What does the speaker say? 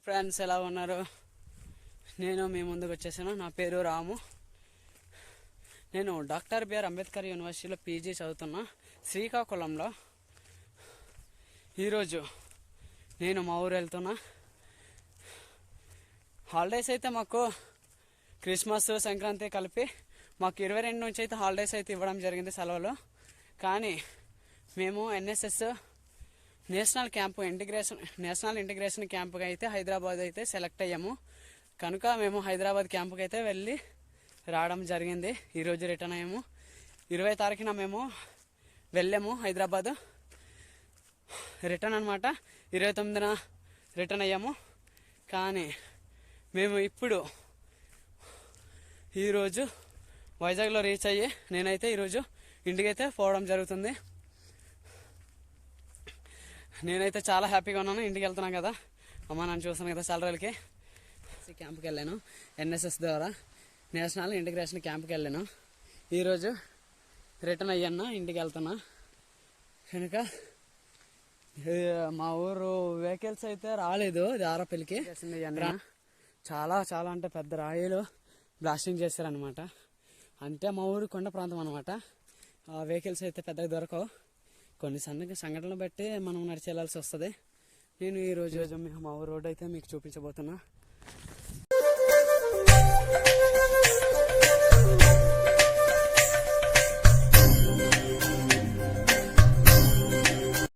Friends ఎలా ఉన్నారు? నేను మీ ముందుకు వచ్చేసాను. నా పేరు రాము. నేను డాక్టర్ బిఆర్ అంబేద్కర్ యూనివర్సిటీలో పీజీ చదువుతున్నా శ్రీకాకుళంలో. ఈరోజు నేను మా ఊరు వెళ్తున్నా. హాలిడేస్ అయితే మాకు క్రిస్మస్ సంక్రాంతి కలిపి మాకు 22 నుంచి అయితే హాలిడేస్ అయితే ఇవ్వడం జరిగింది, సెలవులు. కానీ మేము ఎన్ఎస్ఎస్ నేషనల్ ఇంటిగ్రేషన్ క్యాంప్కి అయితే హైదరాబాద్ అయితే సెలెక్ట్ అయ్యాము. కనుక మేము హైదరాబాద్ క్యాంప్కి అయితే వెళ్ళి రావడం జరిగింది. ఈరోజు రిటర్న్ అయ్యాము. 20 తారీఖున మేము వెళ్ళాము హైదరాబాద్, రిటర్న్ అనమాట. 29న రిటర్న్ అయ్యాము. కానీ మేము ఇప్పుడు ఈరోజు వైజాగ్లో రీచ్ అయ్యి నేనైతే ఈరోజు ఇంటికైతే పోవడం జరుగుతుంది. నేనైతే చాలా హ్యాపీగా ఉన్నాను. ఇంటికి వెళ్తున్నాను కదా, అమ్మ నన్ను చూస్తాను కదా చాలా రోజులకి. క్యాంప్కి వెళ్ళాను, ఎన్ఎస్ఎస్ ద్వారా నేషనల్ ఇంటిగ్రేషన్ క్యాంప్కి వెళ్ళాను. ఈరోజు రిటర్న్ అయ్యాను, ఇంటికి వెళ్తున్నా. కనుక మా ఊరు వెహికల్స్ అయితే రాలేదు దారపల్లికి. చాలా చాలా అంటే పెద్ద రాయిలు బ్లాస్టింగ్ చేశారనమాట. అంటే మా ఊరు కొండ ప్రాంతం అనమాట. ఆ వెహికల్స్ అయితే పెద్దగా దొరకవు. కొన్ని సంఘటనలు బట్టి మనం నడిచి వెళ్ళాల్సి వస్తుంది. నేను ఈరోజు మా ఊరు రోడ్డు అయితే మీకు చూపించబోతున్నా.